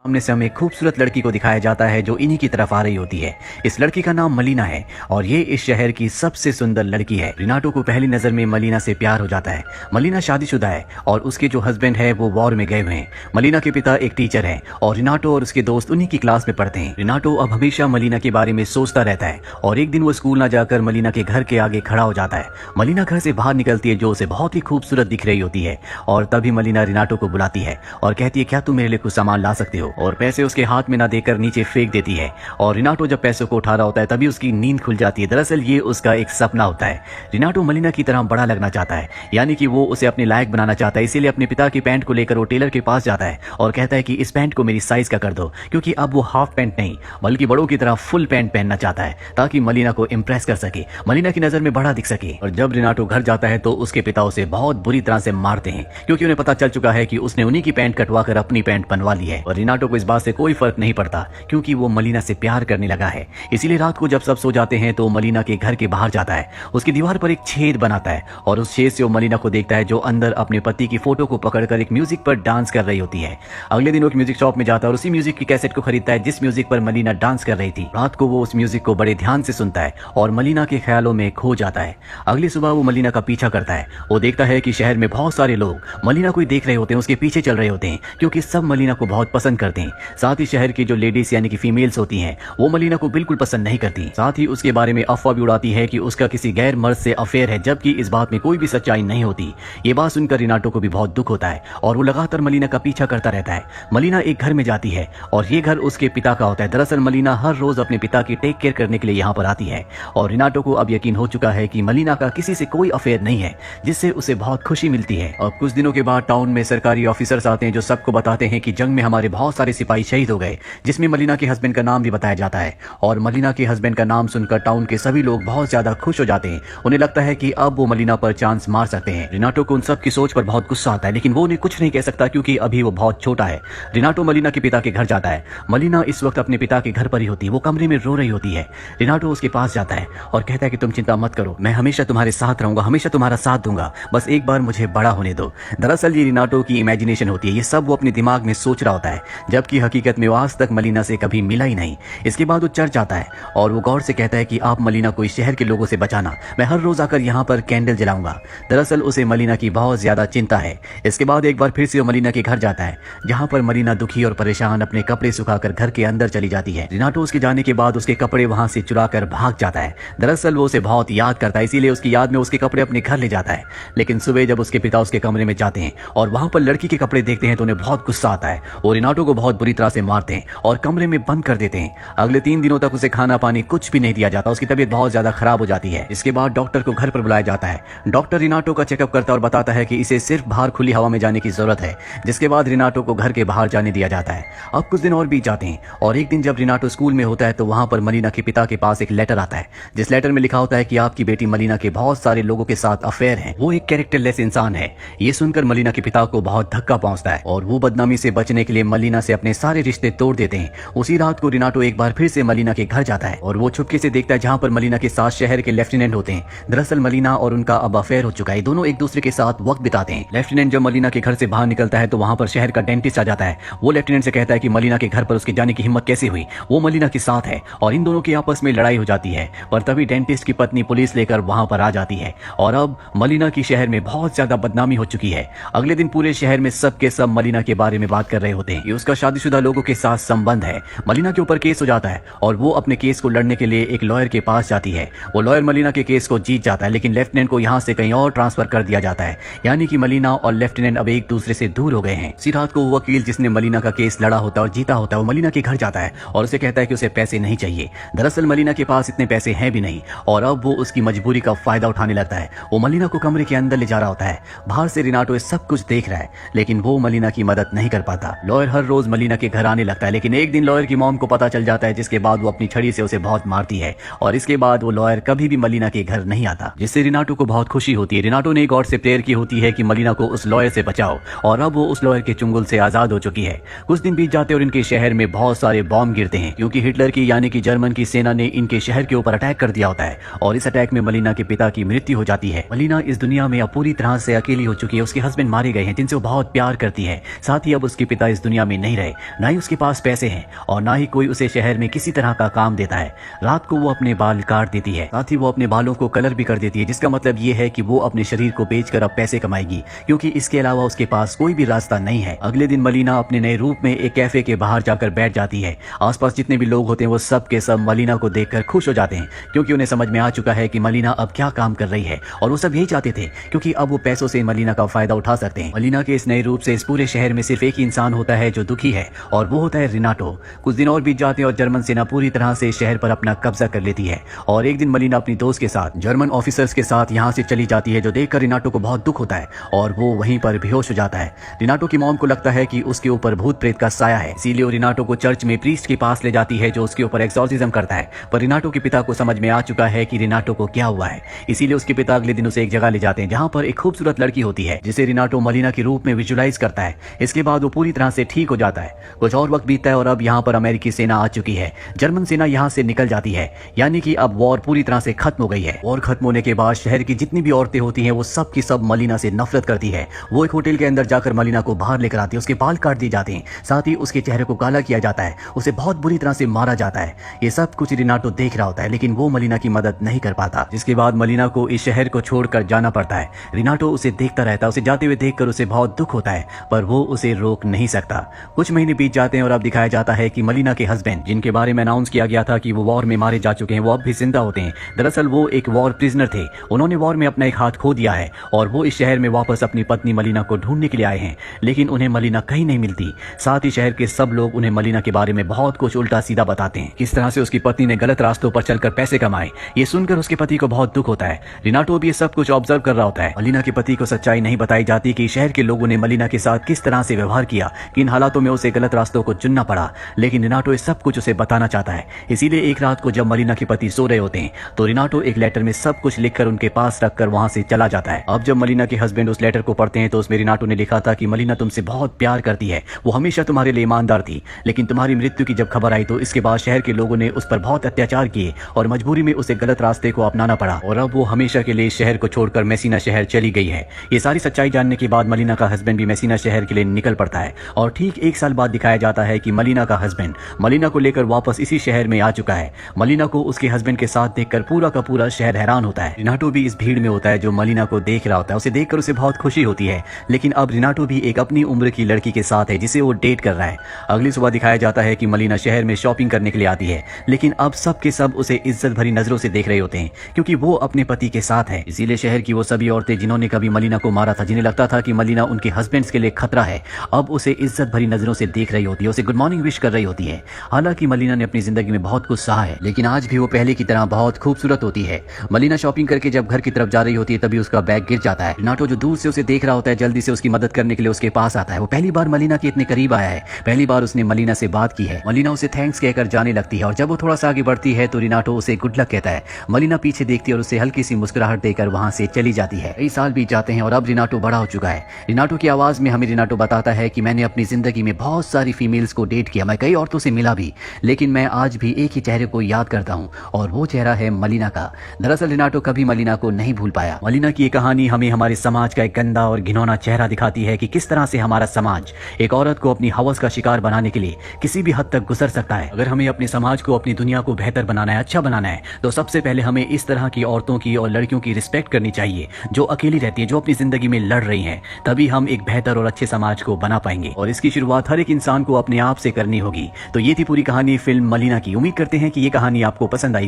सामने से हमें एक खूबसूरत लड़की को दिखाया जाता है जो इन्हीं की तरफ आ रही होती है। इस लड़की का नाम मलीना है और ये इस शहर की सबसे सुंदर लड़की है। रिनाटो को पहली नजर में मलीना से प्यार हो जाता है। मलीना शादीशुदा है और उसके जो हस्बैंड है वो वॉर में गए हुए हैं। मलीना के पिता एक टीचर है और रिनाटो और उसके दोस्त उन्हीं की क्लास में पढ़ते हैं। रिनाटो अब हमेशा मलीना के बारे में सोचता रहता है और एक दिन वो स्कूल ना जाकर मलीना के घर के आगे खड़ा हो जाता है। मलीना घर से बाहर निकलती है जो उसे बहुत ही खूबसूरत दिख रही होती है और तभी मलीना रिनाटो को बुलाती है और कहती है क्या तुम मेरे लिए कुछ सामान ला सकते हो, और पैसे उसके हाथ में ना देकर नीचे फेंक देती है। और रिनाटो जब पैसों को उठा रहा होता है तभी उसकी नींद खुल जाती है। दरअसल ये उसका एक सपना होता है। रिनाटो मलीना की तरह बड़ा लगना चाहता है, यानी कि वो उसे अपने लायक बनाना चाहता है। इसीलिए अपने पिता की पैंट को लेकर वो टेलर के पास जाता है और कहता है कि इस पैंट को मेरी साइज का कर दो, क्योंकि अब वो हाफ पैंट नहीं बल्कि बड़ों की तरह फुल पैंट पहनना चाहता है ताकि मलीना को इम्प्रेस कर सके, मलीना की नजर में बड़ा दिख सके। और जब रिनाटो घर जाता है तो उसके पिता उसे बहुत बुरी तरह से मारते हैं, क्योंकि उन्हें पता चल चुका है कि उसने उन्हीं की पैंट कटवाकर अपनी पैंट बनवा ली है। और रिनाटो को इस बात से कोई फर्क नहीं पड़ता क्योंकि वो मलीना से प्यार करने लगा है। इसीलिए रात को जब सब सो जाते हैं तो मलीना के घर के बाहर जाता है, उसकी दीवार पर एक छेद बनाता है और उस छेद से वो मलीना को देखता है जो अंदर अपने पति की फोटो को पकड़कर एक म्यूजिक पर डांस कर रही होती है। अगले दिन वो एक म्यूजिक शॉप में जाता है और उसी म्यूजिक की कैसेट को खरीदता है जिस म्यूजिक पर मलीना डांस कर रही थी। रात को वो उस म्यूजिक को बड़े ध्यान से सुनता है और मलीना के ख्यालों में खो जाता है। अगली सुबह वो मलीना का पीछा करता है। वो देखता है कि शहर में बहुत सारे लोग मलीना को देख रहे होते हैं, उसके पीछे चल रहे होते हैं, क्योंकि सब मलीना को बहुत पसंद करते हैं। साथ ही शहर की जो लेडीज यानी कि फीमेल्स होती हैं वो मलीना को बिल्कुल पसंद नहीं करती। साथ ही उसके बारे में अफवाह भी उड़ाती है कि उसका किसी गैर मर्द से अफेयर है, जबकि इस बात में कोई भी सच्चाई नहीं होती। ये बात सुनकर रिनाटो को भी बहुत दुख होता है और वो लगातार मलीना का पीछा करता रहता है। मलीना एक घर में जाती है और ये घर उसके पिता का होता है। दरअसल मलीना हर रोज अपने पिता की टेक केयर करने के लिए यहाँ पर आती है और रिनाटो को अब यकीन हो चुका है कि मलीना का किसी से कोई अफेयर नहीं है, जिससे उसे बहुत खुशी मिलती है। और कुछ दिनों के बाद टाउन में सरकारी ऑफिसर्स आते हैं जो सबको बताते हैं कि जंग में हमारे बहुत सारे सिपाही शहीद हो गए, जिसमें मलीना के हस्बैंड का नाम भी बताया जाता है। और मलीना के हस्बैंड का नाम सुनकर टाउन के सभी लोग बहुत ज्यादा खुश हो जाते हैं। उन्हें लगता है कि अब वो मलीना पर चांस मार सकते हैं। रिनाटो को उन सब की सोच पर बहुत गुस्सा आता है, लेकिन वो उन्हें कुछ नहीं कह सकता क्योंकि अभी वो बहुत छोटा है। रिनाटो मलीना के पिता के घर जाता है। मलीना इस वक्त अपने पिता के घर पर ही होती है, वो कमरे में रो रही होती है। रिनाटो उसके पास जाता है और कहता है कि तुम चिंता मत करो, मैं हमेशा तुम्हारे साथ रहूंगा, हमेशा तुम्हारा साथ दूंगा, बस एक बार मुझे बड़ा होने दो। दरअसल ये रिनाटो की इमेजिनेशन होती है, ये सब वो अपने दिमाग में सोच रहा होता है, जबकि हकीकत में वो आज तक मलीना से कभी मिला ही नहीं। इसके बाद वो चर्च जाता है और वो गौर से कहता है कि आप मलीना को इस शहर के लोगों से बचाना, मैं हर रोज आकर यहाँ पर कैंडल जलाऊंगा। दरअसल उसे मलीना की बहुत ज्यादा चिंता है। इसके बाद एक बार फिर से वो मलीना के घर जाता है, जहाँ पर मलीना दुखी और परेशान अपने कपड़े सुखाकर घर के अंदर चली जाती है। रिनाटो उसके जाने के बाद उसके कपड़े वहां से चुरा कर भाग जाता है। दरअसल वो उसे बहुत याद करता है, इसीलिए उसकी याद में उसके कपड़े अपने घर ले जाता है। लेकिन सुबह जब उसके पिता उसके कमरे में जाते हैं और वहां पर लड़की के कपड़े देखते हैं तो उन्हें बहुत गुस्सा आता है और रिनाटो को बहुत बुरी तरह से मारते हैं और कमरे में बंद कर देते हैं। अगले 3 दिनों तक उसे खाना पानी कुछ भी नहीं दिया जाता। उसकी तबीयत बहुत ज्यादा खराब हो जाती है। इसके बाद डॉक्टर को घर पर बुलाया जाता है। डॉक्टर रिनाटो का चेकअप करता है और बताता है कि इसे सिर्फ बाहर खुली हवा में जाने की जरूरत है, जिसके बाद रिनाटो को घर के बाहर जाने दिया जाता है। अब कुछ दिन और बीत जाते हैं और एक दिन जब रिनाटो स्कूल में होता है तो वहां पर मलीना के पिता के पास एक लेटर आता है, जिस लेटर में लिखा होता है कि आपकी बेटी मलीना के बहुत सारे लोगों के साथ अफेयर है, वो एक कैरेक्टरलेस इंसान है। ये सुनकर मलीना के पिता को बहुत धक्का पहुंचता है और वो बदनामी से बचने के लिए मलीना से अपने सारे रिश्ते तोड़ देते हैं। उसी रात को रिनाटो एक बार फिर से मलीना के घर जाता है और वो चुपके से देखता है जहां पर मलीना के साथ शहर के लेफ्टिनेंट होते हैं। दरअसल मलीना और उनका अब अफेयर हो चुका है, दोनों एक दूसरे के साथ वक्त बिताते हैं। लेफ्टिनेंट जब मलीना के घर से बाहर निकलता है तो वहां पर शहर का डेंटिस्ट आ जाता है। वो लेफ्टिनेंट से कहता है कि मलीना के घर पर उसके जाने की हिम्मत कैसे हुई, वो मलीना के साथ है, और इन दोनों की आपस में लड़ाई हो जाती है। पर तभी डेंटिस्ट की पत्नी पुलिस लेकर वहां पर आ जाती है और अब मलीना की शहर में बहुत ज्यादा बदनामी हो चुकी है। अगले दिन पूरे शहर में सब के सब मलीना के बारे में बात कर रहे होते हैं कि उसका शादीशुदा लोगों के साथ संबंध है। मलीना के ऊपर केस हो जाता है और वो अपने केस को लड़ने के लिए एक लॉयर के पास जाती है। वो लॉयर मलीना के केस को जीत जाता है, लेकिन लेफ्टिनेंट को यहाँ से कहीं और ट्रांसफर कर दिया जाता है, यानी कि मलीना और लेफ्टिनेंट अब एक दूसरे से दूर हो गए हैं। इसी रात को वो वकील जिसने मलीना का केस लड़ा होता है और जीता होता है, वो मलीना के घर जाता है और उसे कहता है कि उसे पैसे नहीं चाहिए। दरअसल मलीना के पास इतने पैसे हैं भी नहीं और अब वो उसकी मजबूरी का फायदा उठाने लगता है। वो मलीना को कमरे के अंदर ले जा रहा होता है। बाहर से रिनाटो सब कुछ देख रहा है, लेकिन वो मलीना की मदद नहीं कर पाता। लॉयर हर रोज मलीना के घर आने लगता है, लेकिन एक दिन लॉयर की मॉम को पता चल जाता है, जिसके बाद वो अपनी छड़ी से उसे बहुत मारती है और इसके बाद वो लॉयर कभी भी मलीना के घर नहीं आता, जिससे रिनाटो को बहुत खुशी होती है। रिनाटो ने गॉड से प्रेयर की होती है कि मलीना को उस लॉयर से बचाओ और अब वो उस लॉयर के चुंगल से आजाद हो चुकी है। कुछ दिन बीत जाते और इनके शहर में बहुत सारे बॉम्ब गिरते हैं, क्योंकि हिटलर की यानी कि जर्मन की सेना ने इनके शहर के ऊपर अटैक कर दिया होता है और इस अटैक में मलीना के पिता की मृत्यु हो जाती है। मलीना इस दुनिया में अब पूरी तरह से अकेली हो चुकी है। उसके हस्बैंड मारे गए हैं जिनसे वो बहुत प्यार करती है। साथ ही अब उसके पिता इस दुनिया में नहीं रहे, ना ही उसके पास पैसे हैं और ना ही कोई उसे शहर में किसी तरह का काम देता है। रात को वो अपने बाल काट देती है, साथ ही वो अपने बालों को कलर भी कर देती है, जिसका मतलब ये है कि वो अपने शरीर को बेचकर अब पैसे कमाएगी, क्योंकि इसके अलावा उसके पास कोई भी रास्ता नहीं है। अगले दिन मलीना अपने नए रूप में एक कैफे के बाहर जाकर बैठ जाती है। आसपास जितने भी लोग होते हैं वो सब के सब मलीना को देखकर खुश हो जाते हैं, क्योंकि उन्हें समझ में आ चुका है कि मलीना अब क्या काम कर रही है, और वो सब यही चाहते थे, क्योंकि अब वो पैसों से मलीना का फायदा उठा सकते हैं। मलीना के इस नए रूप से इस पूरे शहर में सिर्फ एक ही इंसान होता है जो दुखी है, और वो होता है रिनाटो। कुछ दिन और बीत जाते हैं और जर्मन सेना पूरी तरह से शहर पर अपना कब्जा कर लेती है, और एक दिन मलीना अपनी दोस्त के साथ, जर्मन ऑफिसर्स के साथ यहाँ से चली जाती है, जो देखकर रिनाटो को बहुत दुख होता है और वो वहीं पर बेहोश हो जाता है। रिनाटो की मॉम को लगता है कि उसके ऊपर भूत प्रेत का साया है, इसीलिए वो रिनाटो को चर्च में प्रीस्ट के पास ले जाती है, जो उसके ऊपर एक्सॉर्सिज्म करता है। पर रिनाटो के पिता को समझ में आ चुका है कि रिनाटो को क्या हुआ है, इसीलिए उसके पिता अगले दिन उसे एक जगह ले जाते हैं जहाँ पर एक खूबसूरत लड़की होती है, जिसे रिनाटो मलीना के रूप में विजुलाइज करता है। इसके बाद वो पूरी तरह से ठीक हो जाता है। कुछ और वक्त बीतता है और अब यहाँ पर अमेरिकी सेना आ चुकी है। जर्मन सेना यहाँ से निकल जाती है, यानी कि अब वॉर पूरी तरह से खत्म हो गई है। वॉर खत्म होने के बाद शहर की जितनी भी औरतें होती हैं वो सब की सब मलीना से नफरत करती है। वो एक होटल के अंदर जाकर मलीना को बाहर लेकर आती है, उसके बाल काट दिए जाते हैं, साथ ही उसके चेहरे को काला किया जाता है, उसे बहुत बुरी तरह से मारा जाता है। ये सब कुछ रिनाटो देख रहा होता है, लेकिन वो मलीना की मदद नहीं कर पाता, जिसके बाद मलीना को इस शहर को छोड़कर जाना पड़ता है। रिनाटो उसे देखता रहता है, उसे जाते हुए देखकर उसे बहुत दुख होता है, पर वो उसे रोक नहीं सकता। कुछ महीने बीत जाते हैं और अब दिखाया जाता है कि मलीना के हस्बैंड, जिनके बारे में अनाउंस किया गया था कि वो वॉर में मारे जा चुके हैं, वो अब भी जिंदा होते हैं। दरअसल वो एक वॉर प्रिजनर थे, उन्होंने वॉर में अपना एक हाथ खो दिया है और वो इस शहर में वापस अपनी पत्नी मलीना को ढूंढने के लिए आए हैं, लेकिन उन्हें मलीना कहीं नहीं मिलती। साथ ही शहर के सब लोग उन्हें मलीना के बारे में बहुत कुछ उल्टा सीधा बताते हैं, किस तरह से उसकी पत्नी ने गलत रास्तों पर चलकर पैसे कमाए। ये सुनकर उसके पति को बहुत दुख होता है। रिनाटो भी ये सब कुछ ऑब्जर्व कर रहा होता है। मलीना के पति को सच्चाई नहीं बताई जाती कि शहर के लोगों ने मलीना के साथ किस तरह से व्यवहार किया, किन हालातों में उसे गलत रास्तों को चुनना पड़ा, लेकिन रिनाटो ये सब कुछ उसे बताना चाहता है। इसीलिए एक रात को जब मलीना के पति सो रहे होते हैं तो रिनाटो एक लेटर में सब कुछ लिखकर उनके पास रखकर वहां से चला जाता है। अब जब मलीना के हस्बैंड उस लेटर को पढ़ते हैं तो उसमें रिनाटो ने लिखा था कि मलीना तुमसे बहुत प्यार करती है, वो हमेशा तुम्हारे लिए ईमानदार थी, लेकिन तुम्हारी मृत्यु की जब खबर आई तो इसके बाद शहर के लोगों ने उस पर बहुत अत्याचार किए और मजबूरी में उसे गलत रास्ते को अपनाना पड़ा, और अब वो हमेशा के लिए शहर को छोड़कर मेसिना शहर चली गई है। ये सारी सच्चाई जानने के बाद मलीना का हस्बैंड भी मेसिना शहर के लिए निकल पड़ता है, और ठीक एक साल बाद दिखाया जाता है कि मलीना का हस्बैंड मलीना को लेकर वापस इसी शहर में आ चुका है। मलीना को उसके हस्बैंड के साथ देखकर पूरा का पूरा शहर हैरान होता है। रिनाटो भी इस भीड़ में होता है जो मलीना को देख रहा होता है, उसे देखकर उसे बहुत खुशी होती है, लेकिन अब रिनाटो भी एक अपनी उम्र की लड़की के साथ है जिसे वो डेट कर रहा है। अगली सुबह दिखाया जाता है कि मलीना शहर में शॉपिंग करने के लिए आती है, लेकिन अब सब के सब उसे इज्जत भरी नजरों से देख रहे होते हैं, क्योंकि वो अपने पति के साथ है। इसीलिए शहर की वो सभी औरतें जिन्होंने कभी मलीना को मारा था, जिन्हें लगता था कि मलीना उनके हस्बैंड्स के लिए खतरा है, अब उसे इज्जत भरी नजरों से देख रही होती है, उसे गुड मॉर्निंग विश कर रही होती है। हालांकि मलीना ने अपनी जिंदगी में बहुत कुछ सहा है, लेकिन आज भी वो पहले की तरह बहुत खूबसूरत होती है। मलीना शॉपिंग करके जब घर की तरफ जा रही होती है तभी उसका बैग गिर जाता है। रिनाटो जो दूर से उसे देख रहा होता है जल्दी से उसकी मदद करने के लिए उसके पास आता है। वो पहली बार मलीना के इतने करीब आया है, पहली बार उसने मलीना से बात की है। मलीना उसे थैंक्स कहकर जाने लगती है, और जब वो थोड़ा सा आगे बढ़ती है तो रिनाटो उसे गुड लक कहता है। मलीना पीछे देखती है और उसे हल्की सी मुस्कुराहट देकर वहां से चली जाती है। कई साल बीत जाते हैं और अब रिनाटो बड़ा हो चुका है। रिनाटो की आवाज में हमें रिनाटो बताता है कि मैंने अपनी जिंदगी में बहुत सारी फीमेल्स को डेट किया, मैं कई औरतों से मिला भी, लेकिन मैं आज भी एक ही चेहरे को याद करता हूँ, और वो चेहरा है मलीना का। दरअसल रिनाटो कभी मलीना को नहीं भूल पाया। मलीना की ये कहानी हमें हमारे समाज का एक गंदा और घिनौना चेहरा दिखाती है कि किस तरह से हमारा समाज एक औरत को अपनी हवस का शिकार बनाने के लिए किसी भी हद तक गुजर सकता है। अगर हमें अपने समाज को, अपनी दुनिया को बेहतर बनाना है, अच्छा बनाना है, तो सबसे पहले हमें इस तरह की औरतों की और लड़कियों की रिस्पेक्ट करनी चाहिए जो अकेली रहती है, जो अपनी जिंदगी में लड़ रही हैं। तभी हम एक बेहतर और अच्छे समाज को बना पाएंगे, और इसकी शुरुआत हर एक इंसान को अपने आप से करनी होगी। तो ये थी पूरी कहानी फिल्म मलीना की। उम्मीद करते हैं कि ये कहानी आपको पसंद आई।